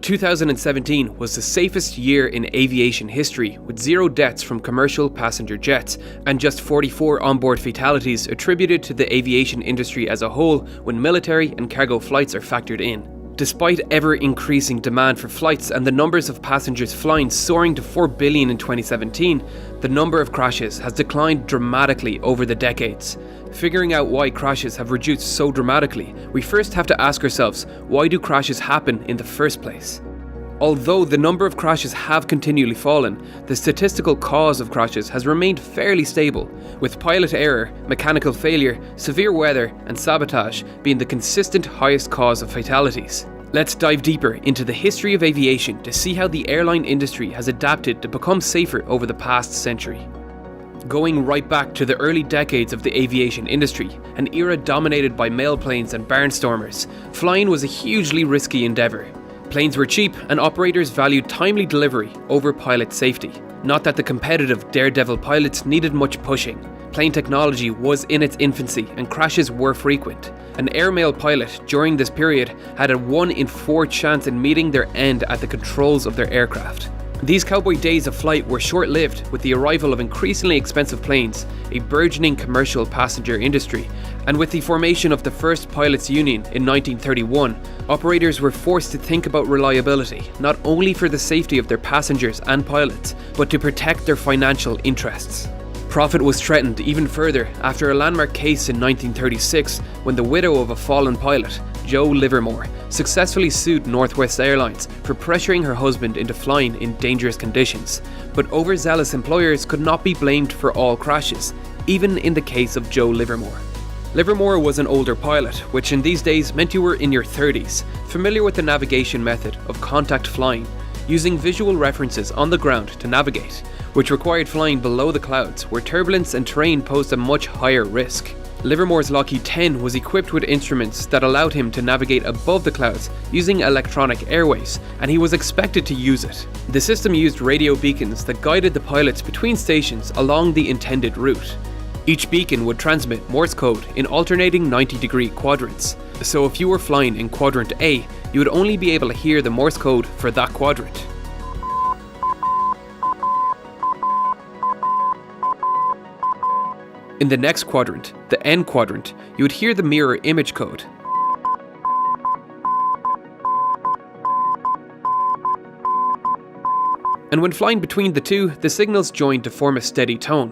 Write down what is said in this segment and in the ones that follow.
2017 was the safest year in aviation history, with 0 deaths from commercial passenger jets and just 44 onboard fatalities attributed to the aviation industry as a whole when military and cargo flights are factored in. Despite ever-increasing demand for flights and the numbers of passengers flying soaring to 4 billion in 2017, the number of crashes has declined dramatically over the decades. Figuring out why crashes have reduced so dramatically, we first have to ask ourselves, why do crashes happen in the first place? Although the number of crashes have continually fallen, the statistical cause of crashes has remained fairly stable, with pilot error, mechanical failure, severe weather, and sabotage being the consistent highest cause of fatalities. Let's dive deeper into the history of aviation to see how the airline industry has adapted to become safer over the past century. Going right back to the early decades of the aviation industry, an era dominated by mail planes and barnstormers, flying was a hugely risky endeavour. Planes were cheap and operators valued timely delivery over pilot safety. Not that the competitive daredevil pilots needed much pushing. Plane technology was in its infancy and crashes were frequent. An airmail pilot during this period had a 1 in 4 chance in meeting their end at the controls of their aircraft. These cowboy days of flight were short-lived with the arrival of increasingly expensive planes, a burgeoning commercial passenger industry, and with the formation of the first pilots' union in 1931, operators were forced to think about reliability, not only for the safety of their passengers and pilots, but to protect their financial interests. Profit was threatened even further after a landmark case in 1936 when the widow of a fallen pilot, Joe Livermore, successfully sued Northwest Airlines for pressuring her husband into flying in dangerous conditions. But overzealous employers could not be blamed for all crashes, even in the case of Joe Livermore. Livermore was an older pilot, which in these days meant you were in your 30s, familiar with the navigation method of contact flying, using visual references on the ground to navigate, which required flying below the clouds where turbulence and terrain posed a much higher risk. Livermore's Lockheed 10 was equipped with instruments that allowed him to navigate above the clouds using electronic airways, and he was expected to use it. The system used radio beacons that guided the pilots between stations along the intended route. Each beacon would transmit Morse code in alternating 90-degree quadrants. So if you were flying in quadrant A, you would only be able to hear the Morse code for that quadrant. In the next quadrant, the N quadrant, you would hear the mirror image code. And when flying between the two, the signals joined to form a steady tone,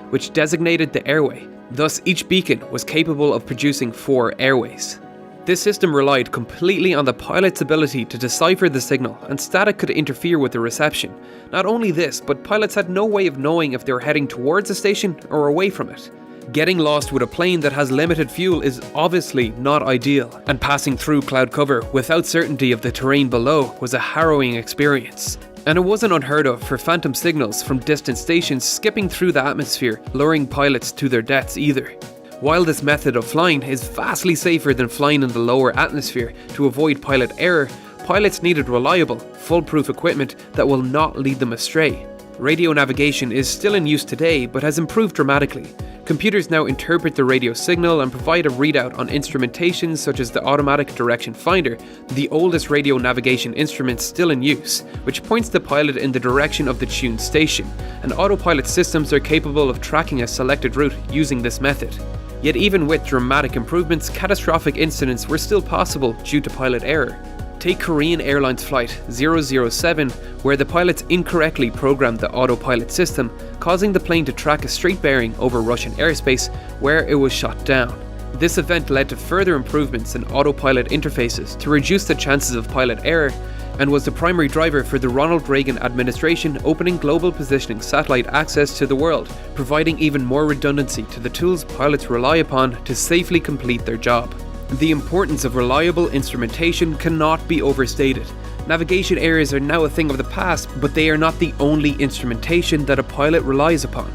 which designated the airway. Thus, each beacon was capable of producing 4 airways. This system relied completely on the pilot's ability to decipher the signal, and static could interfere with the reception. Not only this, but pilots had no way of knowing if they were heading towards a station or away from it. Getting lost with a plane that has limited fuel is obviously not ideal, and passing through cloud cover without certainty of the terrain below was a harrowing experience. And it wasn't unheard of for phantom signals from distant stations skipping through the atmosphere, luring pilots to their deaths either. While this method of flying is vastly safer than flying in the lower atmosphere to avoid pilot error, pilots needed reliable, foolproof equipment that will not lead them astray. Radio navigation is still in use today but has improved dramatically. Computers now interpret the radio signal and provide a readout on instrumentation such as the automatic direction finder, the oldest radio navigation instrument still in use, which points the pilot in the direction of the tuned station, and autopilot systems are capable of tracking a selected route using this method. Yet even with dramatic improvements, catastrophic incidents were still possible due to pilot error. Take Korean Airlines Flight 007, where the pilots incorrectly programmed the autopilot system, causing the plane to track a straight bearing over Russian airspace, where it was shot down. This event led to further improvements in autopilot interfaces to reduce the chances of pilot error, and was the primary driver for the Ronald Reagan administration opening global positioning satellite access to the world, providing even more redundancy to the tools pilots rely upon to safely complete their job. The importance of reliable instrumentation cannot be overstated. Navigation errors are now a thing of the past, but they are not the only instrumentation that a pilot relies upon.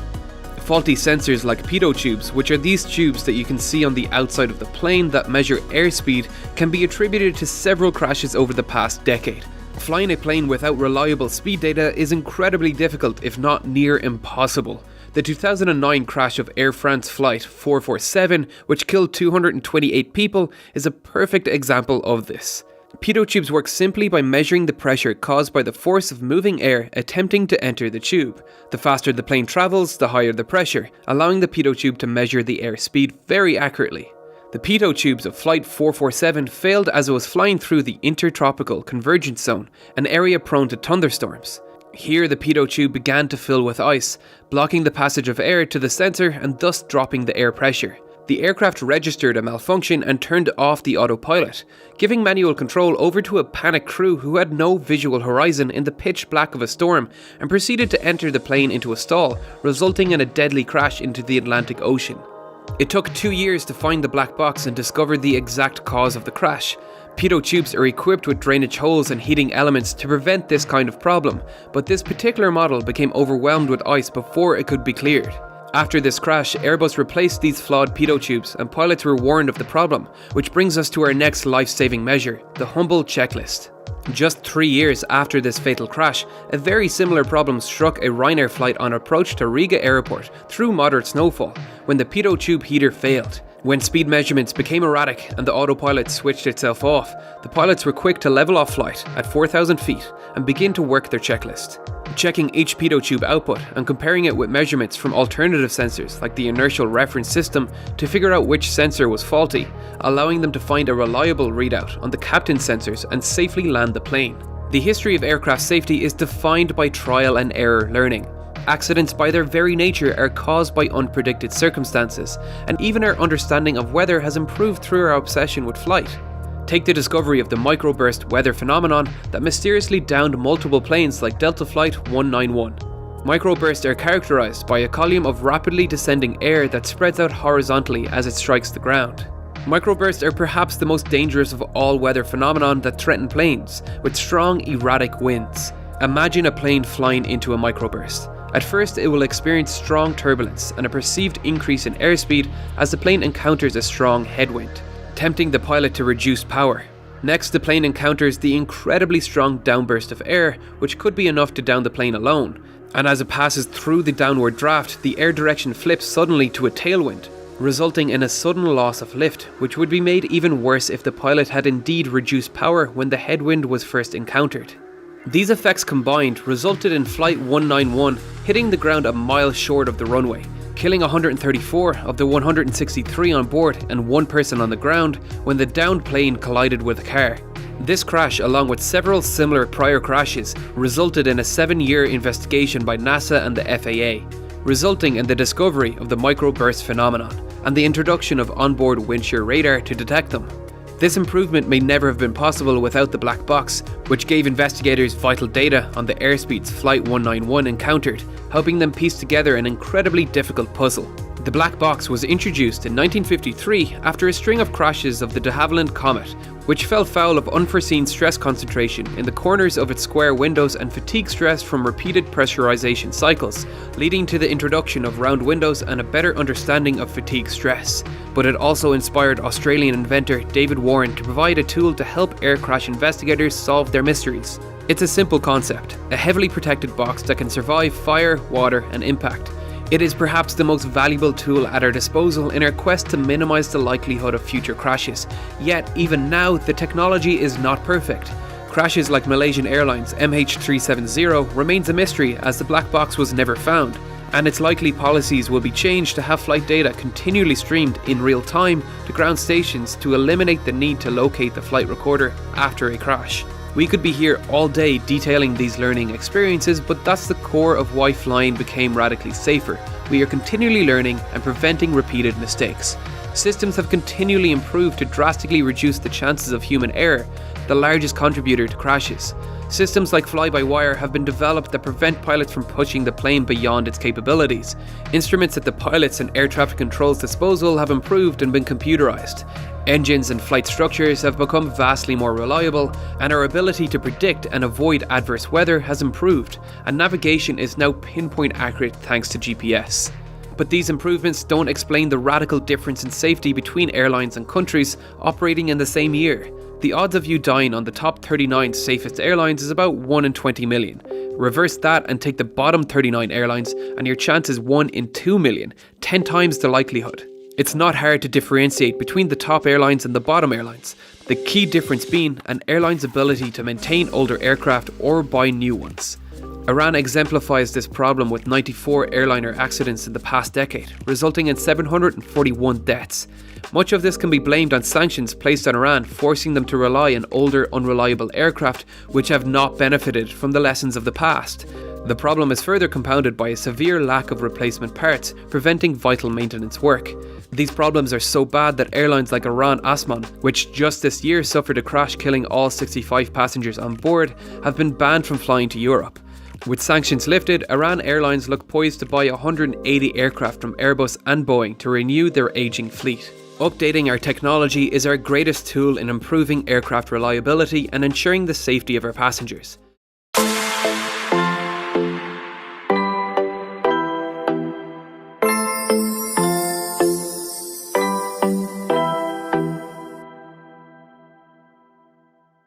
Faulty sensors like pitot tubes, which are these tubes that you can see on the outside of the plane that measure airspeed, can be attributed to several crashes over the past decade. Flying a plane without reliable speed data is incredibly difficult, if not near impossible. The 2009 crash of Air France Flight 447, which killed 228 people, is a perfect example of this. Pitot tubes work simply by measuring the pressure caused by the force of moving air attempting to enter the tube. The faster the plane travels, the higher the pressure, allowing the pitot tube to measure the air speed very accurately. The pitot tubes of Flight 447 failed as it was flying through the Intertropical Convergence Zone, an area prone to thunderstorms. Here the pitot tube began to fill with ice, blocking the passage of air to the sensor and thus dropping the air pressure. The aircraft registered a malfunction and turned off the autopilot, giving manual control over to a panicked crew who had no visual horizon in the pitch black of a storm and proceeded to enter the plane into a stall, resulting in a deadly crash into the Atlantic Ocean. It took 2 years to find the black box and discover the exact cause of the crash. Pitot tubes are equipped with drainage holes and heating elements to prevent this kind of problem, but this particular model became overwhelmed with ice before it could be cleared. After this crash, Airbus replaced these flawed pitot tubes and pilots were warned of the problem, which brings us to our next life-saving measure, the humble checklist. Just 3 years after this fatal crash, a very similar problem struck a Ryanair flight on approach to Riga airport through moderate snowfall, when the pitot tube heater failed. When speed measurements became erratic and the autopilot switched itself off, the pilots were quick to level off flight at 4,000 feet and begin to work their checklist. Checking each pitot tube output and comparing it with measurements from alternative sensors like the inertial reference system to figure out which sensor was faulty, allowing them to find a reliable readout on the captain's sensors and safely land the plane. The history of aircraft safety is defined by trial and error learning. Accidents by their very nature are caused by unpredicted circumstances, and even our understanding of weather has improved through our obsession with flight. Take the discovery of the microburst weather phenomenon that mysteriously downed multiple planes like Delta Flight 191. Microbursts are characterized by a column of rapidly descending air that spreads out horizontally as it strikes the ground. Microbursts are perhaps the most dangerous of all weather phenomenon that threaten planes, with strong, erratic winds. Imagine a plane flying into a microburst. At first, it will experience strong turbulence and a perceived increase in airspeed as the plane encounters a strong headwind, tempting the pilot to reduce power. Next, the plane encounters the incredibly strong downburst of air, which could be enough to down the plane alone. And as it passes through the downward draft, the air direction flips suddenly to a tailwind, resulting in a sudden loss of lift, which would be made even worse if the pilot had indeed reduced power when the headwind was first encountered. These effects combined resulted in Flight 191 hitting the ground a mile short of the runway, killing 134 of the 163 on board and one person on the ground when the downed plane collided with a car. This crash, along with several similar prior crashes, resulted in a 7-year investigation by NASA and the FAA, resulting in the discovery of the microburst phenomenon and the introduction of onboard wind shear radar to detect them. This improvement may never have been possible without the black box, which gave investigators vital data on the airspeeds Flight 191 encountered, helping them piece together an incredibly difficult puzzle. The black box was introduced in 1953 after a string of crashes of the de Havilland Comet, which fell foul of unforeseen stress concentration in the corners of its square windows and fatigue stress from repeated pressurization cycles, leading to the introduction of round windows and a better understanding of fatigue stress. But it also inspired Australian inventor David Warren to provide a tool to help air crash investigators solve their mysteries. It's a simple concept, a heavily protected box that can survive fire, water, and impact. It is perhaps the most valuable tool at our disposal in our quest to minimize the likelihood of future crashes. Yet, even now, the technology is not perfect. Crashes like Malaysian Airlines MH370 remains a mystery as the black box was never found, and its likely policies will be changed to have flight data continually streamed in real time to ground stations to eliminate the need to locate the flight recorder after a crash. We could be here all day detailing these learning experiences, but that's the core of why flying became radically safer. We are continually learning and preventing repeated mistakes. Systems have continually improved to drastically reduce the chances of human error, the largest contributor to crashes. Systems like fly-by-wire have been developed that prevent pilots from pushing the plane beyond its capabilities. Instruments at the pilots and air traffic control's disposal have improved and been computerized. Engines and flight structures have become vastly more reliable, and our ability to predict and avoid adverse weather has improved, and navigation is now pinpoint accurate thanks to GPS. But these improvements don't explain the radical difference in safety between airlines and countries operating in the same year. The odds of you dying on the top 39 safest airlines is about 1 in 20 million. Reverse that and take the bottom 39 airlines and your chance is 1 in 2 million, 10 times the likelihood. It's not hard to differentiate between the top airlines and the bottom airlines. the key difference being an airline's ability to maintain older aircraft or buy new ones. Iran exemplifies this problem with 94 airliner accidents in the past decade, resulting in 741 deaths. Much of this can be blamed on sanctions placed on Iran, forcing them to rely on older, unreliable aircraft which have not benefited from the lessons of the past. The problem is further compounded by a severe lack of replacement parts, preventing vital maintenance work. These problems are so bad that airlines like Iran Asman, which just this year suffered a crash killing all 65 passengers on board, have been banned from flying to Europe. With sanctions lifted, Iran Airlines look poised to buy 180 aircraft from Airbus and Boeing to renew their aging fleet. Updating our technology is our greatest tool in improving aircraft reliability and ensuring the safety of our passengers.